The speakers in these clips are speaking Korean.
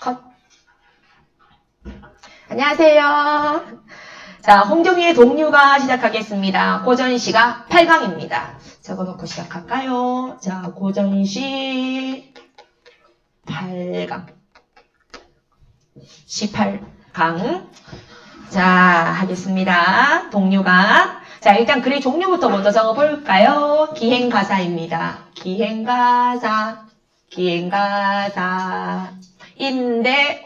컷. 안녕하세요. 자, 홍정희의 동류가 시작하겠습니다. 고전시가 8강입니다. 적어놓고 시작할까요? 자, 고전시 8강. 18강. 자, 하겠습니다. 동류가. 자, 일단 글의 종류부터 먼저 적어볼까요? 기행가사입니다. 기행가사. 인데,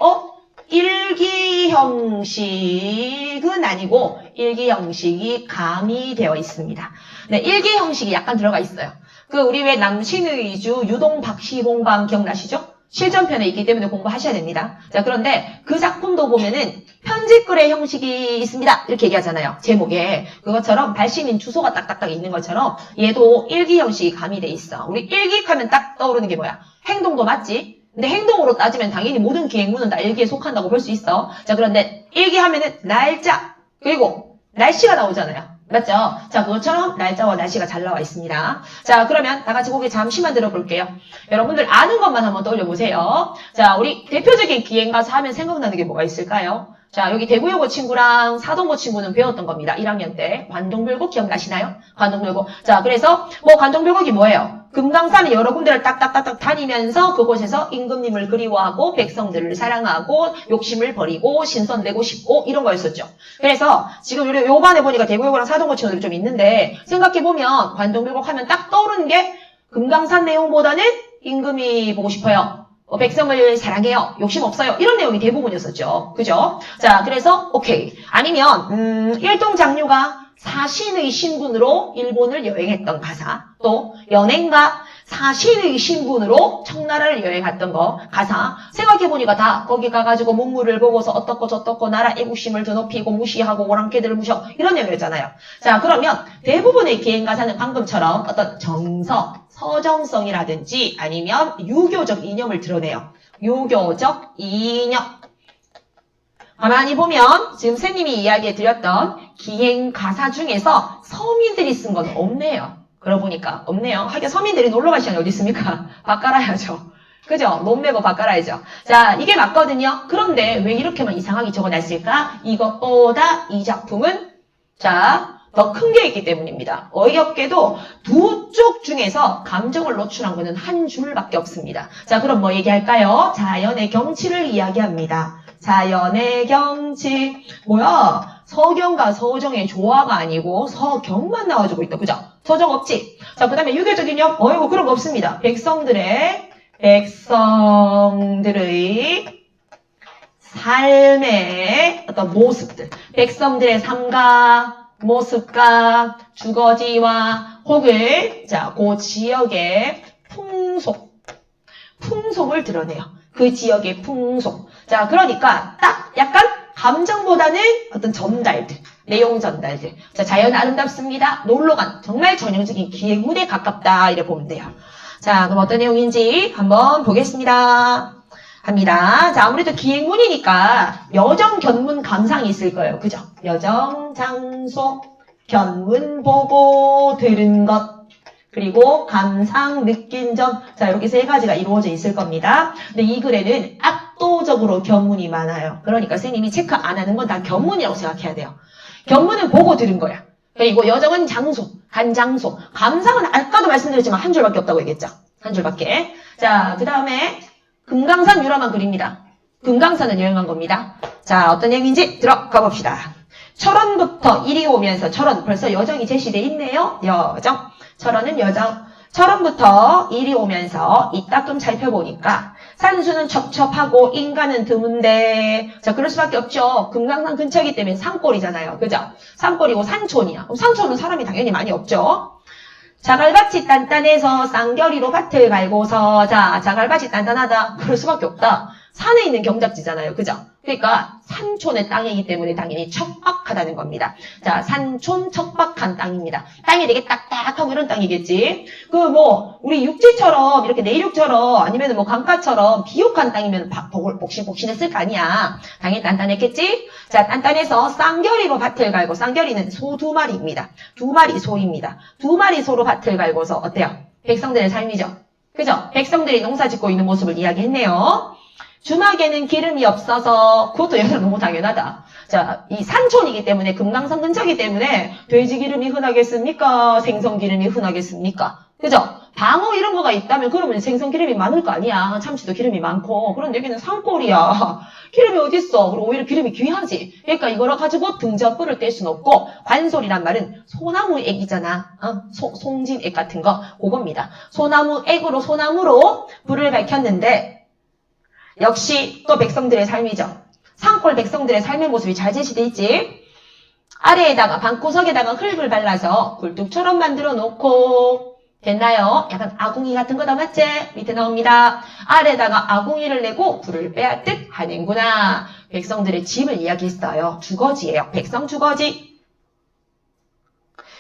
일기 형식은 아니고, 일기 형식이 가미되어 있습니다. 네, 일기 형식이 약간 들어가 있어요. 우리 왜 남신의주, 유동, 박시, 홍방 기억나시죠? 실전편에 있기 때문에 공부하셔야 됩니다. 자, 그런데 그 작품도 보면은 편집글의 형식이 있습니다. 이렇게 얘기하잖아요. 제목에. 그것처럼 발신인 주소가 딱딱딱 있는 것처럼 얘도 일기 형식이 가미돼 있어. 우리 일기하면 딱 떠오르는 게 뭐야? 행동도 맞지? 근데 행동으로 따지면 당연히 모든 기행문은 다 일기에 속한다고 볼 수 있어. 자, 그런데 일기하면은 날짜, 그리고 날씨가 나오잖아요. 맞죠? 자, 그것처럼 날짜와 날씨가 잘 나와 있습니다. 자, 그러면 다 같이 고개 잠시만 들어볼게요. 여러분들 아는 것만 한번 떠올려보세요. 자, 우리 대표적인 기행가사 하면 생각나는 게 뭐가 있을까요? 자, 여기 대구여고 친구랑 사동고 친구는 배웠던 겁니다. 1학년 때. 관동별곡 기억나시나요? 관동별곡. 자, 그래서 관동별곡이 뭐예요? 금강산에 여러 군데를 딱딱딱딱 다니면서 그곳에서 임금님을 그리워하고 백성들을 사랑하고 욕심을 버리고 신선되고 싶고 이런 거였었죠. 그래서 지금 요반에 보니까 대구여고랑 사동고 친구들이 좀 있는데 생각해보면 관동별곡 하면 딱 떠오르는 게 금강산 내용보다는 임금이 보고 싶어요. 백성을 사랑해요. 욕심 없어요. 이런 내용이 대부분이었었죠. 그죠? 자, 그래서 오케이. 아니면 일동 장류가 사신의 신분으로 일본을 여행했던 가사, 또 연행가 사신의 신분으로 청나라를 여행했던 거 가사 생각해보니까 다 거기 가가지고 문물을 보고서 어떻고 저떻고 나라 애국심을 드높이고 무시하고 오랑캐들을 무셔 이런 내용이었잖아요. 자, 그러면 대부분의 기행가사는 방금처럼 어떤 정서, 서정성이라든지 아니면 유교적 이념을 드러내요. 유교적 이념. 가만히 보면 지금 선생님이 이야기해 드렸던 기행가사 중에서 서민들이 쓴 건 없네요. 그러고 보니까 없네요. 하긴 서민들이 놀러갈 시간이 어디 있습니까? 밥 깔아야죠. 그죠? 몸 메고 밥 깔아야죠. 자, 이게 맞거든요. 그런데 왜 이렇게만 이상하게 적어놨을까? 이것보다 이 작품은 자, 더 큰 게 있기 때문입니다. 어이없게도 두 쪽 중에서 감정을 노출한 거는 한 줄밖에 없습니다. 자, 그럼 뭐 얘기할까요? 자연의 경치를 이야기합니다. 자연의 경치. 뭐야? 서경과 서정의 조화가 아니고 서경만 나와주고 있다. 그죠? 서정 없지? 자, 그 다음에 유교적 이념. 어이구, 그런 거 없습니다. 백성들의 삶의 어떤 모습들. 백성들의 삶과 모습과 주거지와 혹은 자, 그 지역의 풍속을 드러내요. 그 지역의 풍속. 자, 그러니까 딱 약간 감정보다는 어떤 전달들, 내용 전달들. 자, 자연 아름답습니다. 놀러간 정말 전형적인 기행문에 가깝다 이렇게 보면 돼요. 자, 그럼 어떤 내용인지 한번 보겠습니다. 합니다. 자, 아무래도 기행문이니까 여정, 견문, 감상이 있을 거예요. 그죠? 여정, 장소, 견문, 보고, 들은 것, 그리고 감상, 느낀 점. 자, 이렇게 세 가지가 이루어져 있을 겁니다. 근데 이 글에는 압도적으로 견문이 많아요. 그러니까 선생님이 체크 안 하는 건 다 견문이라고 생각해야 돼요. 견문은 보고 들은 거야. 그리고 여정은 장소, 간 장소. 감상은 아까도 말씀드렸지만 한 줄밖에 없다고 얘기했죠. 한 줄밖에. 자, 그 다음에 금강산 유람한 글입니다. 금강산은 여행한 겁니다. 자, 어떤 얘기인지 들어가 봅시다. 철원부터 이리 오면서 철원 벌써 여정이 제시돼 있네요. 여정. 철원은 여정. 철원부터 이리 오면서 이따 좀 살펴보니까 산수는 첩첩하고 인간은 드문데 자, 그럴 수밖에 없죠. 금강산 근처이기 때문에 산골이잖아요. 그죠? 산골이고 산촌이야. 그럼 산촌은 사람이 당연히 많이 없죠. 자갈밭이 단단해서 쌍겨리로 밭을 갈고서 자, 자갈밭이 단단하다. 그럴 수밖에 없다. 산에 있는 경작지잖아요. 그죠? 그러니까 산촌의 땅이기 때문에 당연히 척박하다는 겁니다. 자, 산촌 척박한 땅입니다. 땅이 되게 딱딱하고 이런 땅이겠지. 우리 육지처럼 이렇게 내륙처럼 아니면 강가처럼 비옥한 땅이면 복신복신했을 거 아니야. 당연히 단단했겠지? 자, 단단해서 쌍겨리로 밭을 갈고 쌍겨리는 소 2마리입니다. 2마리 소입니다. 2마리 소로 밭을 갈고서 어때요? 백성들의 삶이죠. 그죠? 백성들이 농사 짓고 있는 모습을 이야기했네요. 주막에는 기름이 없어서 그것도 얘는 너무 당연하다. 자, 이 산촌이기 때문에 금강산 근처이기 때문에 돼지 기름이 흔하겠습니까? 생선 기름이 흔하겠습니까? 그죠? 방어 이런 거가 있다면 그러면 생선 기름이 많을 거 아니야. 참치도 기름이 많고. 그런데 여기는 산골이야. 기름이 어딨어? 그리고 오히려 기름이 귀하지. 그러니까 이거를 가지고 등잔불을 뗄 수는 없고 관솔이란 말은 소나무 액이잖아. 송진 액 같은 거. 그겁니다. 소나무 액으로 소나무로 불을 밝혔는데 역시 또 백성들의 삶이죠. 산골 백성들의 삶의 모습이 잘 제시돼 있지. 아래에다가 방구석에다가 흙을 발라서 굴뚝처럼 만들어 놓고 됐나요? 약간 아궁이 같은 거다 맞지? 밑에 나옵니다. 아래에다가 아궁이를 내고 불을 빼앗듯 하는구나. 백성들의 집을 이야기했어요. 주거지예요. 백성 주거지.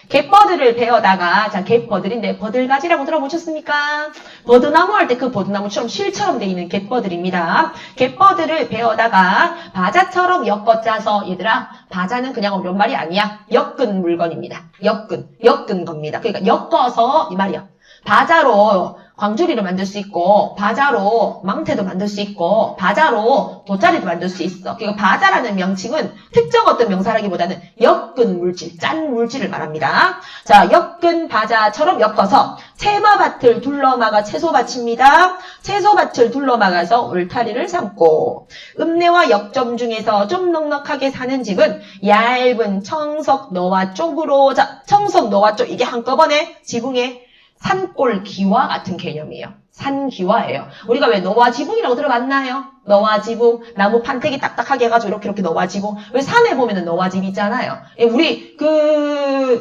갯버들을 베어다가 자 갯버들인데 버들가지라고 들어보셨습니까? 버드나무 할 때 그 버드나무처럼 실처럼 돼 있는 갯버들입니다. 갯버들을 베어다가 바자처럼 엮어짜서 얘들아 바자는 그냥 어려운 말이 아니야. 엮은 물건입니다. 엮은 겁니다. 그러니까 엮어서 이 말이야. 바자로 광주리를 만들 수 있고 바자로 망태도 만들 수 있고 바자로 돗자리도 만들 수 있어. 그러니까 바자라는 명칭은 특정 어떤 명사라기보다는 엮은 물질, 짠 물질을 말합니다. 자, 엮은 바자처럼 엮어서 채마밭을 둘러막아 채소밭입니다. 채소밭을 둘러막아서 울타리를 삼고 읍내와 역점 중에서 좀 넉넉하게 사는 집은 얇은 청석 너와 쪽으로 자, 청석 너와 쪽 이게 한꺼번에 지붕에 산골 기와 같은 개념이에요. 산기와예요. 우리가 왜 너와 지붕이라고 들어봤나요? 너와 지붕, 나무 판때기 딱딱하게 해가지고 이렇게 너와 지붕. 왜 산에 보면은 너와 집 있잖아요. 우리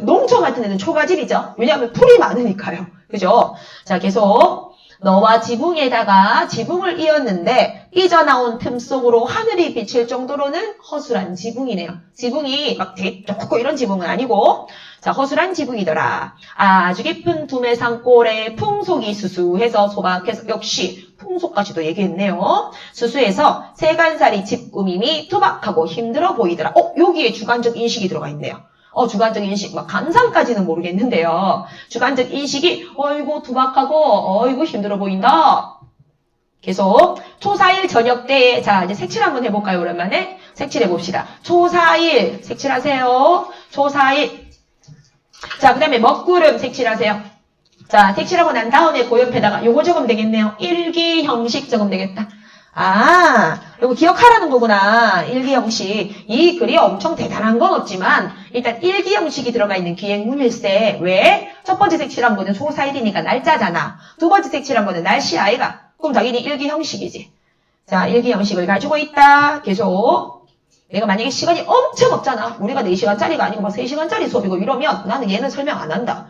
농촌 같은 데는 초가집이죠. 왜냐하면 풀이 많으니까요. 그죠? 자, 계속 너와 지붕에다가 지붕을 이었는데 삐져나온 틈 속으로 하늘이 비칠 정도로는 허술한 지붕이네요. 지붕이 막 되게 좋고 이런 지붕은 아니고 자, 허술한 지붕이더라. 아주 깊은 두메 산골에 풍속이 수수해서 소박해서 역시 풍속까지도 얘기했네요. 수수해서 세간살이 집 꾸밈이 투박하고 힘들어 보이더라. 여기에 주관적 인식이 들어가 있네요. 주관적 인식, 막 감상까지는 모르겠는데요. 주관적 인식이 어이구 투박하고 어이구 힘들어 보인다. 계속 초사일 저녁 때에 자 이제 색칠 한번 해볼까요? 오랜만에 색칠해 봅시다. 초사일 색칠하세요. 초사일 자 그 다음에 먹구름 색칠하세요. 자 색칠하고 난 다음에 그 옆에다가 요거 적으면 되겠네요. 일기 형식 적으면 되겠다. 요거 기억하라는 거구나. 일기 형식. 이 글이 엄청 대단한 건 없지만 일단 일기 형식이 들어가 있는 기행문일세. 왜? 첫 번째 색칠한 거는 초사일이니까 날짜잖아. 두 번째 색칠한 거는 날씨 아이가. 그럼 당연히 일기 형식이지. 자, 일기 형식을 가지고 있다. 계속. 내가 만약에 시간이 엄청 없잖아. 우리가 4시간짜리가 아니고 막 3시간짜리 수업이고 이러면 나는 얘는 설명 안 한다.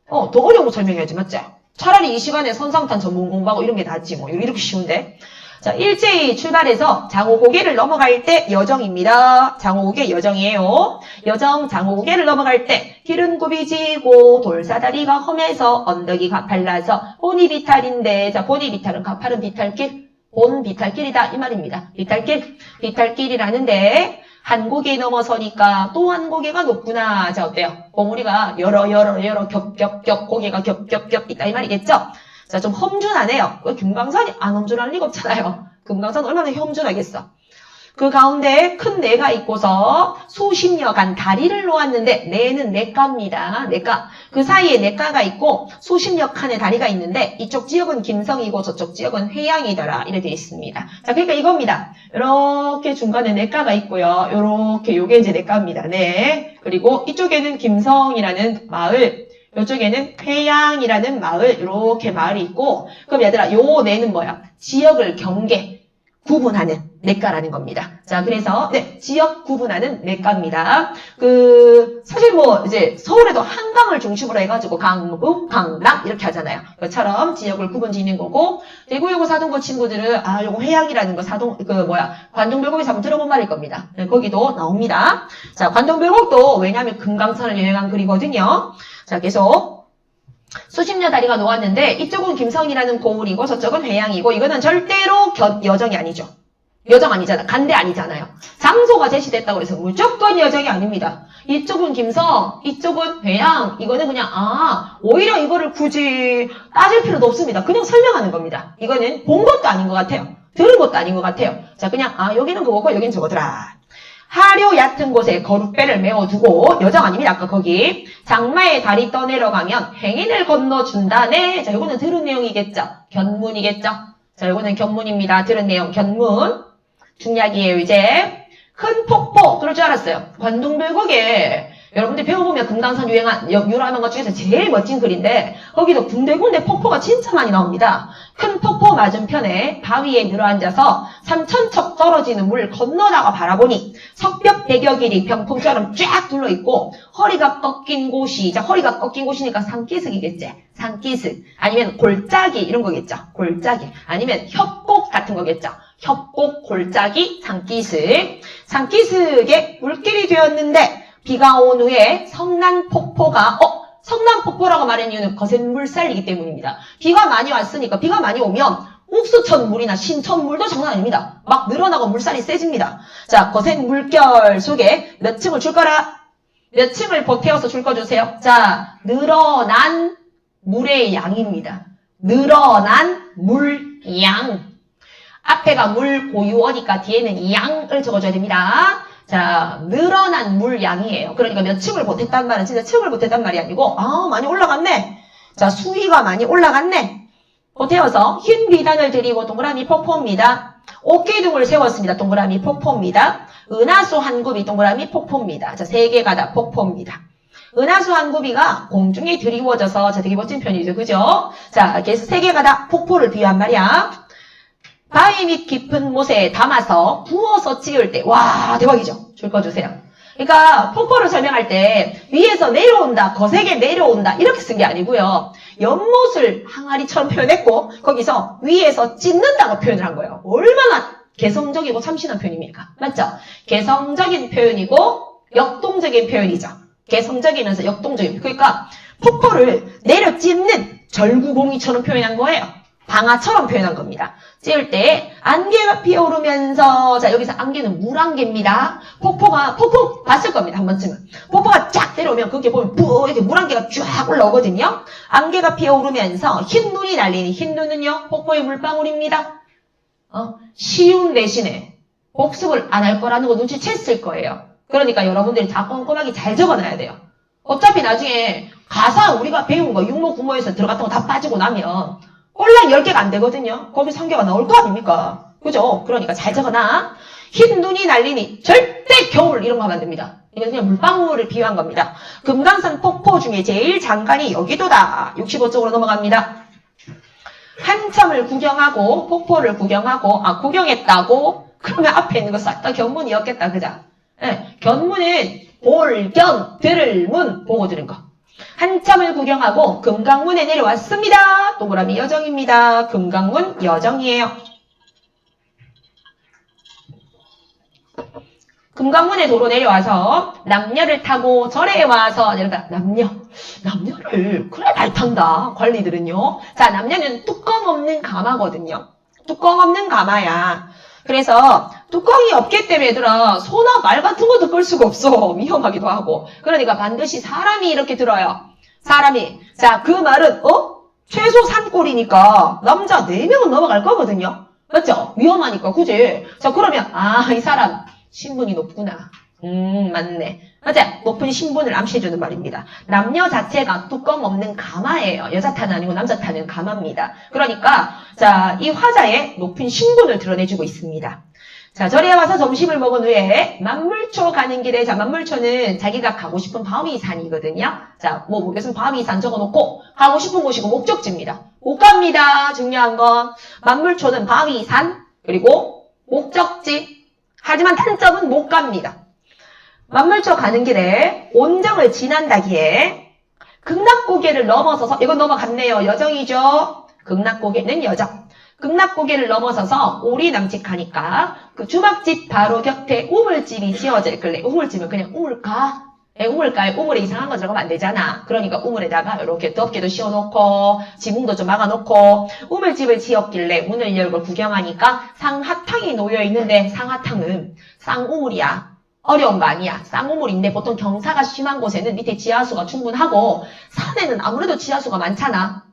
더 어려운 거 설명해야지, 맞지? 차라리 이 시간에 선상탄 전문 공부하고 이런 게 낫지 뭐. 이렇게 쉬운데. 자, 일제히 출발해서 장호고개를 넘어갈 때 여정입니다. 장호고개 여정이에요. 여정 장호고개를 넘어갈 때 길은 굽이지고 돌사다리가 험해서 언덕이 가팔라서 본이 비탈인데 자, 본이 비탈은 가파른 비탈길, 본 비탈길이다 이 말입니다. 비탈길이라는데 한 고개 넘어서니까 또 한 고개가 높구나. 자, 어때요? 봉우리가 여러 겹 고개가 겹 있다 이 말이겠죠? 자, 좀 험준하네요. 금강산이 안 험준할 리가 없잖아요. 금강산 얼마나 험준하겠어. 그 가운데 큰 내가 있고서 수십여간 다리를 놓았는데 내는 내가입니다. 내가. 그 사이에 내가가 있고 수십여 칸의 다리가 있는데 이쪽 지역은 김성이고 저쪽 지역은 회양이더라. 이래 되어 있습니다. 자, 그러니까 이겁니다. 이렇게 중간에 내가가 있고요. 요렇게 요게 이제 내가입니다. 네. 그리고 이쪽에는 김성이라는 마을, 이쪽에는 회양이라는 마을, 이렇게 마을이 있고, 그럼 얘들아, 요 내는 뭐야? 지역을 경계, 구분하는 내가라는 겁니다. 자, 그래서, 네, 지역 구분하는 내가입니다. 사실 이제 서울에도 한강을 중심으로 해가지고 강북, 강남, 이렇게 하잖아요. 그처럼 지역을 구분 짓는 거고, 대구 요거 사동고 친구들은, 요거 회양이라는 거 관동별곡에서 한번 들어본 말일 겁니다. 네, 거기도 나옵니다. 자, 관동별곡도 왜냐하면 금강산을 여행한 글이거든요. 자, 계속 수십여 다리가 놓았는데 이쪽은 김성이라는 고을이고 저쪽은 회양이고 이거는 절대로 여정이 아니죠. 여정 아니잖아. 간대 아니잖아요. 장소가 제시됐다고 해서 무조건 여정이 아닙니다. 이쪽은 김성, 이쪽은 회양. 이거는 그냥 오히려 이거를 굳이 따질 필요도 없습니다. 그냥 설명하는 겁니다. 이거는 본 것도 아닌 것 같아요. 들은 것도 아닌 것 같아요. 자, 그냥 여기는 그거고 여기는 저거더라. 하류 얕은 곳에 거룻배를 메워두고 여정 아닙니다. 아까 거기 장마에 달이 떠내려가면 행인을 건너준다네. 자, 이거는 들은 내용이겠죠. 견문이겠죠. 자, 이거는 견문입니다. 들은 내용 견문. 중약이에요. 이제 큰 폭포 그럴 줄 알았어요. 관동불곡에 여러분들 배워보면 금강산 유람한 것 중에서 제일 멋진 글인데 거기도 군데군데 폭포가 진짜 많이 나옵니다. 큰 폭포 맞은편에 바위에 늘어앉아서 3,000척 떨어지는 물 건너다가 바라보니 석벽 100여 길이 병풍처럼 쫙 둘러있고 허리가 꺾인 곳이 자 허리가 꺾인 곳이니까 산기슭이겠지. 산기슭 아니면 골짜기 이런 거겠죠. 골짜기 아니면 협곡 같은 거겠죠. 협곡, 골짜기, 산기슭. 산기슭에 물길이 되었는데 비가 온 후에 성난폭포가 성난폭포라고 말한 이유는 거센 물살이기 때문입니다. 비가 많이 왔으니까 비가 많이 오면 옥수천물이나 신천물도 장난 아닙니다. 막 늘어나고 물살이 세집니다. 자, 거센 물결 속에 몇 층을 줄 거라? 몇 층을 보태어서 줄 거 주세요. 자, 늘어난 물의 양입니다. 늘어난 물양. 앞에가 물 고유어니까 뒤에는 양을 적어줘야 됩니다. 자, 늘어난 물양이에요. 그러니까 몇 층을 보탰단 말은 진짜 층을 보탰단 말이 아니고 많이 올라갔네. 자, 수위가 많이 올라갔네. 보태어서 흰 비단을 들이고 동그라미 폭포입니다. 옥기둥을 세웠습니다. 동그라미 폭포입니다. 은하수 한 굽이 동그라미 폭포입니다. 자, 세 개가 다 폭포입니다. 은하수 한 굽이가 공중에 드리워져서 자, 되게 멋진 편이죠. 그죠? 자, 그래서 세 개가 다 폭포를 비유한 말이야. 바위 밑 깊은 못에 담아서 부어서 찍을 때, 와, 대박이죠? 줄 거 주세요. 그러니까, 폭포를 설명할 때, 위에서 내려온다, 거세게 내려온다, 이렇게 쓴 게 아니고요. 연못을 항아리처럼 표현했고, 거기서 위에서 찢는다고 표현을 한 거예요. 얼마나 개성적이고 참신한 표현입니까? 맞죠? 개성적인 표현이고, 역동적인 표현이죠. 개성적이면서 역동적인, 그러니까, 폭포를 내려 찢는 절구공이처럼 표현한 거예요. 방아처럼 표현한 겁니다. 찍을 때 안개가 피어오르면서 자 여기서 안개는 물안개입니다. 폭포 봤을 겁니다. 한 번쯤은. 폭포가 쫙 내려오면 그게 보면 뿌 이렇게 물안개가 쫙 올라오거든요. 안개가 피어오르면서 흰 눈이 날리는 흰 눈은요. 폭포의 물방울입니다. 쉬운 대신에 복습을 안 할 거라는 거 눈치챘을 거예요. 그러니까 여러분들이 다 꼼꼼하게 잘 적어놔야 돼요. 어차피 나중에 가사 우리가 배운 거 육모 구모에서 들어갔던 거 다 빠지고 나면 꼴랑 10개가 안 되거든요. 거기서 1개가 나올 거 아닙니까? 그죠? 그러니까 잘 적어놔. 흰 눈이 날리니 절대 겨울 이런 거 하면 안 됩니다. 이건 그냥 물방울을 비유한 겁니다. 금강산 폭포 중에 제일 장관이 여기도다. 65쪽으로 넘어갑니다. 한참을 구경하고 폭포를 구경하고 구경했다고 그러면 앞에 있는 거 싹 다 견문이었겠다. 그죠? 네, 견문은 볼, 견, 들을, 문 보고 들은 거. 한참을 구경하고 금강문에 내려왔습니다. 동그라미 여정입니다. 금강문 여정이에요. 금강문에 도로 내려와서 남녀를 타고 절에 와서 이러다 남녀를 그래 잘 탄다. 관리들은요. 자, 남녀는 뚜껑 없는 가마거든요. 뚜껑 없는 가마야. 그래서 뚜껑이 없기 때문에 얘들아 소나 말 같은 것도 끌 수가 없어. 위험하기도 하고. 그러니까 반드시 사람이 이렇게 들어요. 사람이. 자, 그 말은 최소 산골이니까 남자 4명은 넘어갈 거거든요. 맞죠? 위험하니까. 그지? 자, 그러면 이 사람 신분이 높구나. 맞네. 맞아. 높은 신분을 암시해주는 말입니다. 남녀 자체가 뚜껑 없는 가마예요. 여자 타는 아니고 남자 타는 가마입니다. 그러니까 자, 이 화자의 높은 신분을 드러내주고 있습니다. 자, 절에 와서 점심을 먹은 후에 만물초 가는 길에 자, 만물초는 자기가 가고 싶은 바위산이거든요. 자, 뭐 모르겠으면 바위산 적어놓고 가고 싶은 곳이고 목적지입니다. 못 갑니다. 중요한 건 만물초는 바위산 그리고 목적지. 하지만 단점은 못 갑니다. 만물초 가는 길에 온정을 지난다기에 극락고개를 넘어서서 이건 넘어갔네요. 여정이죠. 극락고개는 여정. 극락고개를 넘어서서 오리 남직하니까 그 주막집 바로 곁에 우물집이 지어져 있길래 우물집은 그냥 우물가? 우물가에 우물에 이상한 거 들어가면 안 되잖아. 그러니까 우물에다가 이렇게 덮개도 씌워놓고 지붕도 좀 막아놓고 우물집을 지었길래 문을 열고 구경하니까 상하탕이 놓여있는데 상하탕은 쌍우물이야. 어려운 거 아니야. 쌍우물인데 보통 경사가 심한 곳에는 밑에 지하수가 충분하고 산에는 아무래도 지하수가 많잖아.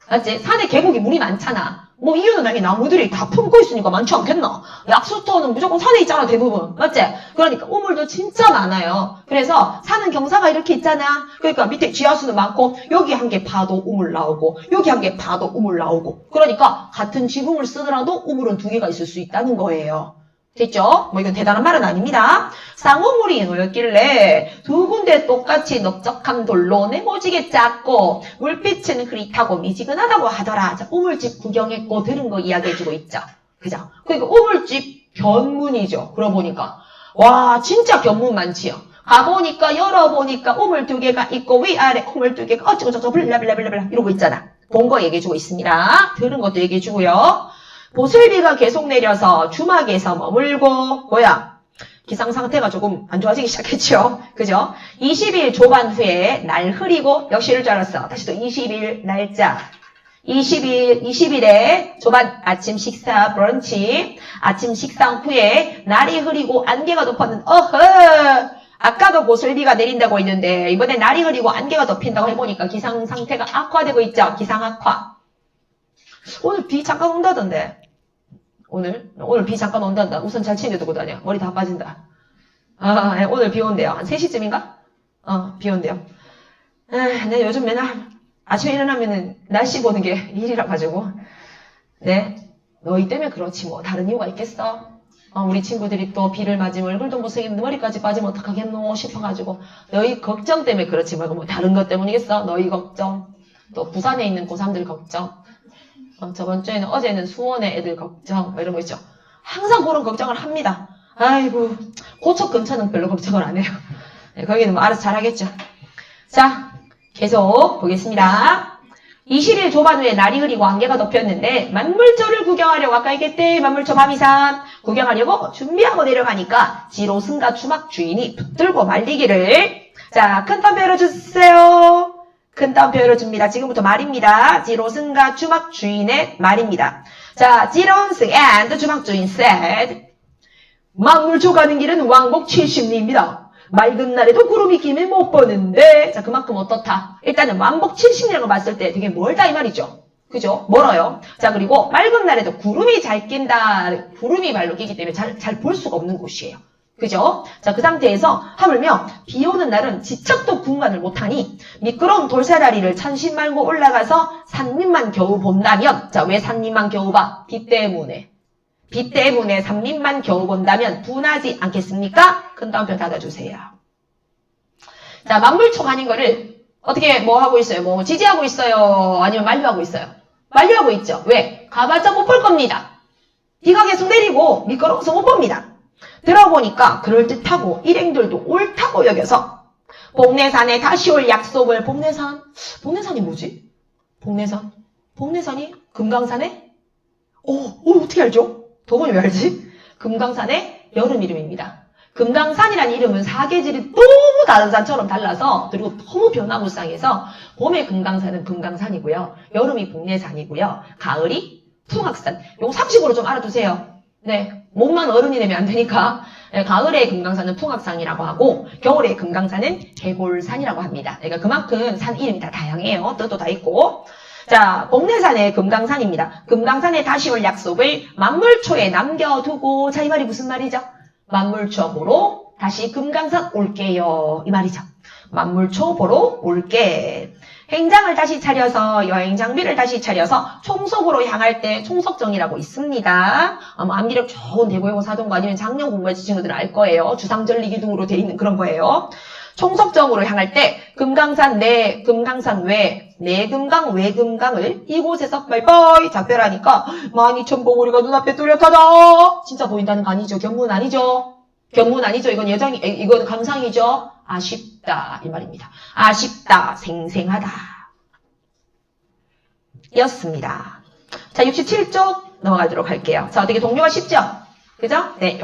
맞지? 산에 계곡이 물이 많잖아. 뭐 이유는 당연히 나무들이 다 품고 있으니까 많지 않겠나? 약수터는 무조건 산에 있잖아, 대부분. 맞지? 그러니까 우물도 진짜 많아요. 그래서 산은 경사가 이렇게 있잖아. 그러니까 밑에 지하수는 많고 여기 한 개 파도 우물 나오고 여기 한 개 파도 우물 나오고 그러니까 같은 지붕을 쓰더라도 우물은 두 개가 있을 수 있다는 거예요. 됐죠? 뭐 이건 대단한 말은 아닙니다. 쌍우물이 놓였길래 두 군데 똑같이 넓적한 돌로 네모지게 작고 물빛은 흐릿하고 미지근하다고 하더라. 자, 우물집 구경했고 들은 거 이야기해주고 있죠. 그죠? 그러니까 우물집 견문이죠. 그러고 보니까 와 진짜 견문 많지요. 가보니까 열어보니까 우물 두 개가 있고 위아래 우물 두 개가 어쩌고저쩌고 블라블라블라블라 이러고 있잖아. 본 거 얘기해주고 있습니다. 들은 것도 얘기해주고요. 보슬비가 계속 내려서 주막에서 머물고 기상 상태가 조금 안 좋아지기 시작했죠. 그죠? 20일 조반 후에 날 흐리고 역시 이럴 줄 알았어. 다시 또 20일 날짜 20일에 조반 아침 식사 브런치 아침 식사 후에 날이 흐리고 안개가 덮었는 아까도 보슬비가 내린다고 했는데 이번에 날이 흐리고 안개가 덮인다고 해보니까 기상 상태가 악화되고 있죠. 기상 악화. 오늘 비 잠깐 온다던데. 오늘 비 잠깐 온단다. 우선 잘 챙겨 두고 다녀. 머리 다 빠진다. 오늘 비 온대요. 한 3시쯤인가? 비 온대요. 네, 요즘 맨날 아침에 일어나면은 날씨 보는 게 일이라 가지고. 네. 너희 때문에 그렇지 뭐. 다른 이유가 있겠어? 우리 친구들이 또 비를 맞으면 얼굴도 못생겼는데 머리까지 빠지면 어떡하겠노 싶어가지고. 너희 걱정 때문에 그렇지 말고 뭐 다른 것 때문이겠어? 너희 걱정. 또 부산에 있는 고3들 걱정. 저번 주에는 어제는 수원의 애들 걱정 이런 거 있죠. 항상 그런 걱정을 합니다. 아이고 고척 근처는 별로 걱정을 안 해요. 네, 거기는 뭐 알아서 잘하겠죠. 자 계속 보겠습니다. 20일 조반 후에 날이 흐리고 안개가 덮였는데 만물초를 구경하려고 아까 얘기했대. 만물초 밤이산 구경하려고 준비하고 내려가니까 지로승과 주막 주인이 붙들고 말리기를 자 큰 땀 열어주세요. 큰 따옴표 열어줍니다. 지금부터 말입니다. 지로승과 주막 주인의 말입니다. 자, 지로승 and 주막 주인 said 만물초 가는 길은 왕복 70리입니다. 맑은 날에도 구름이 끼면 못 보는데 자, 그만큼 어떻다? 일단은 왕복 70리라고 봤을 때 되게 멀다 이 말이죠. 그죠? 멀어요. 자, 그리고 맑은 날에도 구름이 잘 낀다. 구름이 발로 끼기 때문에 잘 볼 수가 없는 곳이에요. 그죠? 자, 그 상태에서 하물며 비 오는 날은 지척도 군간을 못하니 미끄러운 돌사다리를 천신 말고 올라가서 산밑만 겨우 본다면 자, 왜 산밑만 겨우 봐? 비 때문에 산밑만 겨우 본다면 분하지 않겠습니까? 큰 따옴표 닫아주세요. 자, 만물초 가는 거를 어떻게 뭐 하고 있어요? 뭐 지지하고 있어요? 아니면 만류하고 있어요? 만류하고 있죠. 왜? 가봤자 못 볼 겁니다. 비가 계속 내리고 미끄러워서 못 봅니다. 들어보니까 그럴듯하고 일행들도 옳다고 여겨서 복내산에 다시 올 약속을 복내산이 뭐지? 복내산이 금강산에? 어떻게 알죠? 도건이 왜 알지? 금강산의 여름 이름입니다. 금강산이라는 이름은 사계절이 너무 다른 산처럼 달라서 그리고 너무 변화무쌍해서 봄에 금강산은 금강산이고요. 여름이 복내산이고요. 가을이 풍악산. 요 상식으로 좀 알아두세요. 네, 몸만 어른이 되면 안 되니까 네, 가을에 금강산은 풍악산이라고 하고 겨울에 금강산은 개골산이라고 합니다. 그러니까 그만큼 산 이름이 다 다양해요. 뜻도 다 있고 자, 복내산의 금강산입니다. 금강산에 다시 올 약속을 만물초에 남겨두고 자, 이 말이 무슨 말이죠? 만물초 보러 다시 금강산 올게요. 이 말이죠. 만물초 보러 올게. 행장을 다시 차려서 여행 장비를 다시 차려서 총석으로 향할 때 총석정이라고 있습니다. 아마 암기력 좋은 대구여고 사동고 아니면 작년 공부하신 친구들은 알 거예요. 주상절리기둥으로 돼 있는 그런 거예요. 총석정으로 향할 때 금강산 내, 금강산 외, 내금강, 외금강을 이곳에서 빠이빠이 작별하니까 12,000봉우리가 눈앞에 뚜렷하다. 진짜 보인다는 거 아니죠? 견문 아니죠? 견문 아니죠? 이건 감상이죠? 아쉽다 이 말입니다. 아쉽다, 생생하다 였습니다. 자, 67쪽 넘어가도록 할게요. 자, 어떻게 동료가 쉽죠? 그죠? 네.